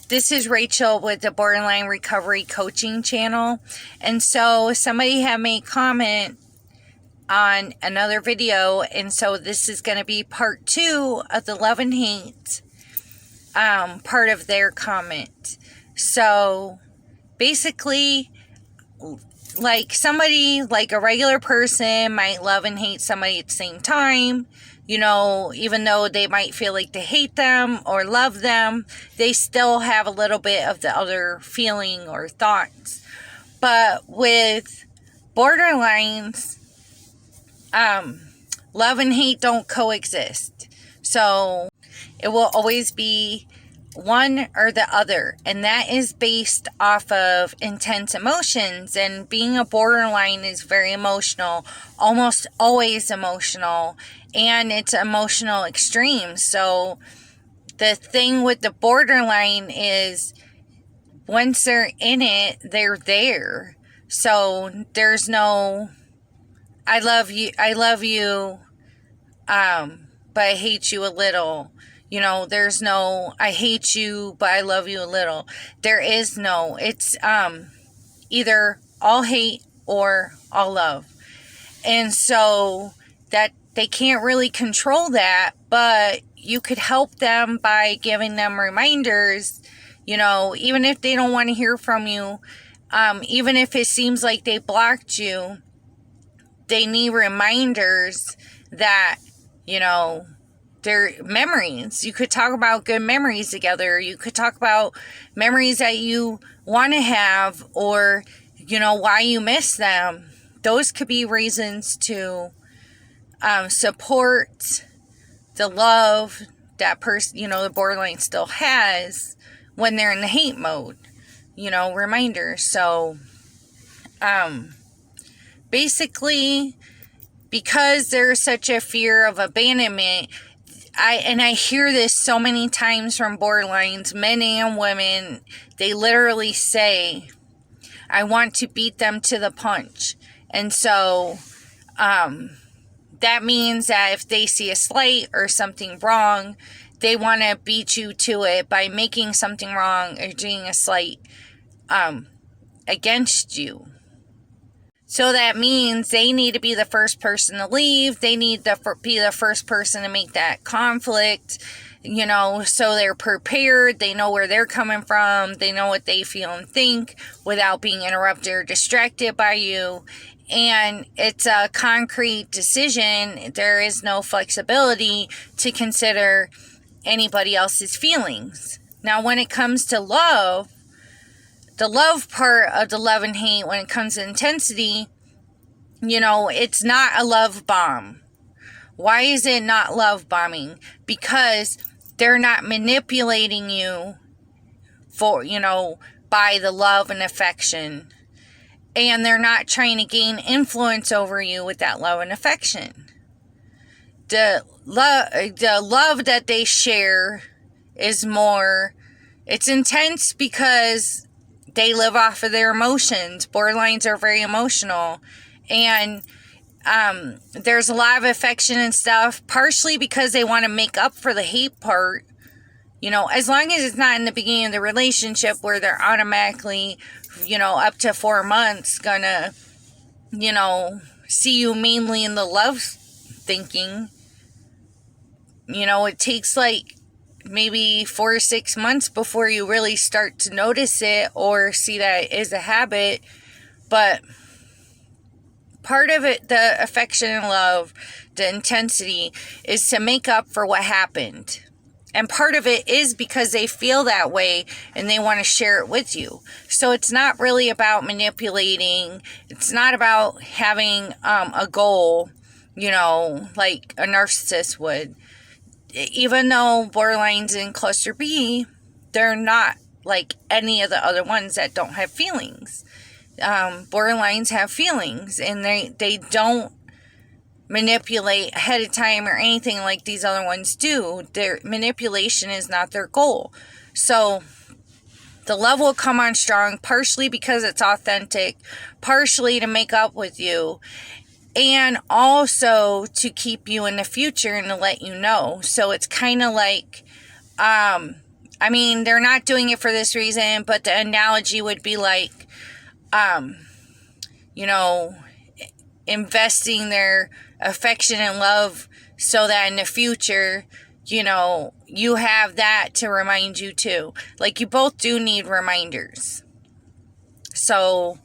This is Rachel with the Borderline Recovery Coaching channel. And so somebody had made comment on another video, and so this is going to be part 2 of the love and hate part of their comment. So basically, like somebody, like a regular person might love and hate somebody at the same time. You know, even though they might feel like they hate them or love them, they still have a little bit of the other feeling or thoughts. But with borderlines, love and hate don't coexist. So it will always be one or the other, and that is based off of intense emotions. And being a borderline is very emotional, almost always emotional, and it's emotional extreme. So the thing with the borderline is once they're in it, they're there. So there's no I love you, but I hate you a little. You know, there's no, I hate you, but I love you a little. There is no, it's either all hate or all love. And so that they can't really control that, but you could help them by giving them reminders, you know, even if they don't want to hear from you, even if it seems like they blocked you, they need reminders that, you know, their memories. You could talk about good memories together. You could talk about memories that you want to have, or, you know, why you miss them. Those could be reasons to support the love that person, you know, the borderline still has when they're in the hate mode. You know, reminders. So, basically, because there's such a fear of abandonment, I hear this so many times from borderlines, men and women, they literally say, I want to beat them to the punch. And so, that means that if they see a slight or something wrong, they want to beat you to it by making something wrong or doing a slight, against you. So that means they need to be the first person to leave. They need to be the first person to make that conflict, you know, so they're prepared. They know where they're coming from. They know what they feel and think without being interrupted or distracted by you. And it's a concrete decision. There is no flexibility to consider anybody else's feelings. Now, when it comes to love, the love part of the love and hate, when it comes to intensity, you know, it's not a love bomb. Why is it not love bombing? Because they're not manipulating you for, you know, by the love and affection. And they're not trying to gain influence over you with that love and affection. The love that they share is more, it's intense because they live off of their emotions. Borderlines are very emotional. And there's a lot of affection and stuff, partially because they want to make up for the hate part. You know, as long as it's not in the beginning of the relationship where they're automatically, you know, up to 4 months gonna, you know, see you mainly in the love thinking. You know, it takes like maybe 4 or 6 months before you really start to notice it or see that it is a habit. But part of it, the affection and love, the intensity, is to make up for what happened. And part of it is because they feel that way and they want to share it with you. So it's not really about manipulating. It's not about having a goal, you know, like a narcissist would. Even though borderlines in cluster B, they're not like any of the other ones that don't have feelings. Borderlines have feelings, and they don't manipulate ahead of time or anything like these other ones do. Their manipulation is not their goal. So the love will come on strong, partially because it's authentic, partially to make up with you, and also to keep you in the future and to let you know. So it's kind of like, I I mean, they're not doing it for this reason, but the analogy would be like, you know, investing their affection and love so that in the future, you know, you have that to remind you too. Like, you both do need reminders. So,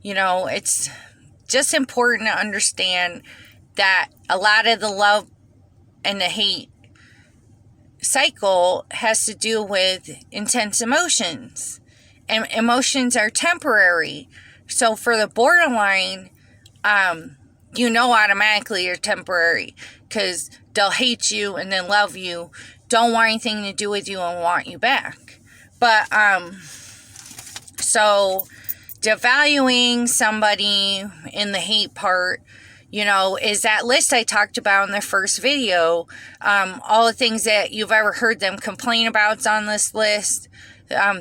you know, it's just important to understand that a lot of the love and the hate cycle has to do with intense emotions. And emotions are temporary. So for the borderline, you know automatically you're temporary, because they'll hate you and then love you, don't want anything to do with you, and want you back. But so devaluing somebody in the hate part, you know, is that list I talked about in the first video. All the things that you've ever heard them complain about is on this list.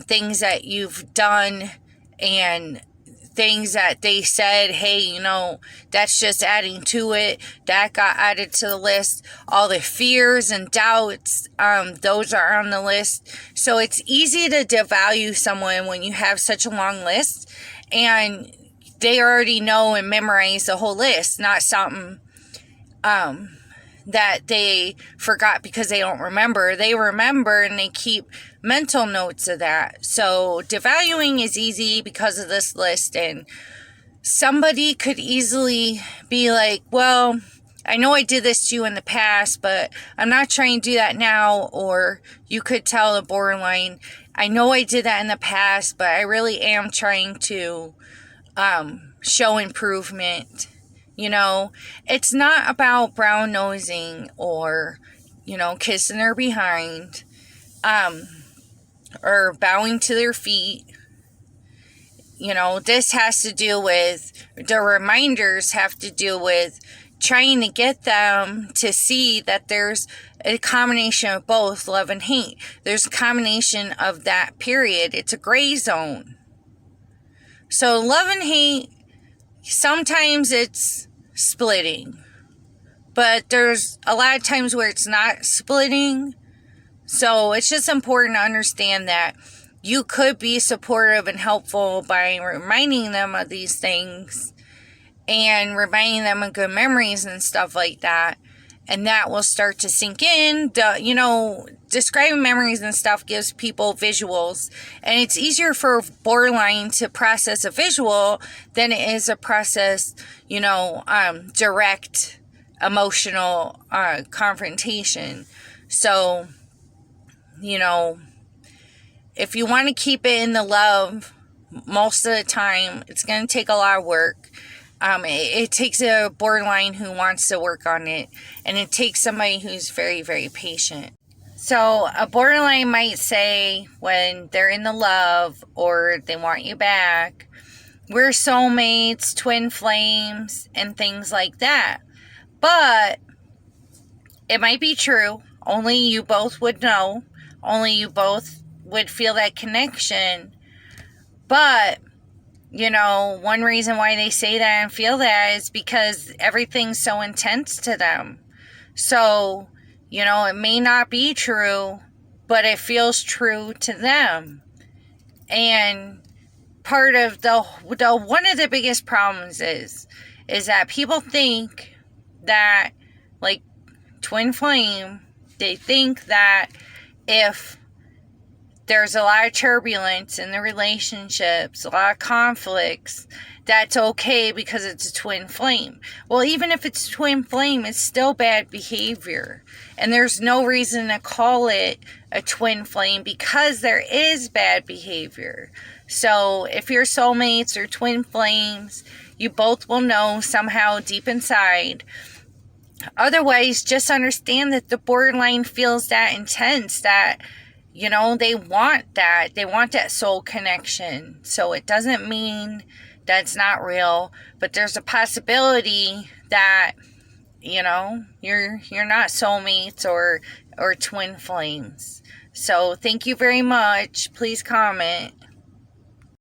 Things that you've done and things that they said, hey, you know, that's just adding to it. That got added to the list. All the fears and doubts, those are on the list. So it's easy to devalue someone when you have such a long list, and they already know and memorize the whole list, not something that they forgot because they don't remember. They remember and they keep mental notes of that. So devaluing is easy because of this list, and somebody could easily be like, well, I know I did this to you in the past, but I'm not trying to do that now. Or you could tell the borderline, I know I did that in the past, but I really am trying to show improvement. You know, it's not about brown nosing or, you know, kissing her behind, or bowing to their feet. You know, this has to do with, the reminders have to do with trying to get them to see that there's a combination of both love and hate. There's a combination of that period. It's a gray zone. So love and hate, sometimes it's splitting, but there's a lot of times where it's not splitting. So it's just important to understand that you could be supportive and helpful by reminding them of these things and reminding them of good memories and stuff like that. And that will start to sink in. You know, describing memories and stuff gives people visuals. And it's easier for borderline to process a visual than it is to process, you know, direct emotional confrontation. So, you know, if you want to keep it in the love, most of the time, it's going to take a lot of work. It takes a borderline who wants to work on it, and it takes somebody who's very, very patient. So a borderline might say when they're in the love or they want you back, we're soulmates, twin flames, and things like that. But it might be true. Only you both would know. Only you both would feel that connection. But you know, one reason why they say that and feel that is because everything's so intense to them. So, you know, it may not be true, but it feels true to them. And part of the one of the biggest problems is that people think that, like twin flame, they think that if there's a lot of turbulence in the relationships, a lot of conflicts, that's okay because it's a twin flame. Well, even if it's twin flame, it's still bad behavior. And there's no reason to call it a twin flame because there is bad behavior. So if you're soulmates or twin flames, you both will know somehow deep inside. Otherwise, just understand that the borderline feels that intense, that you know, they want that. They want that soul connection. So it doesn't mean that it's not real, but there's a possibility that, you know, you're not soulmates or twin flames. So thank you very much. Please comment.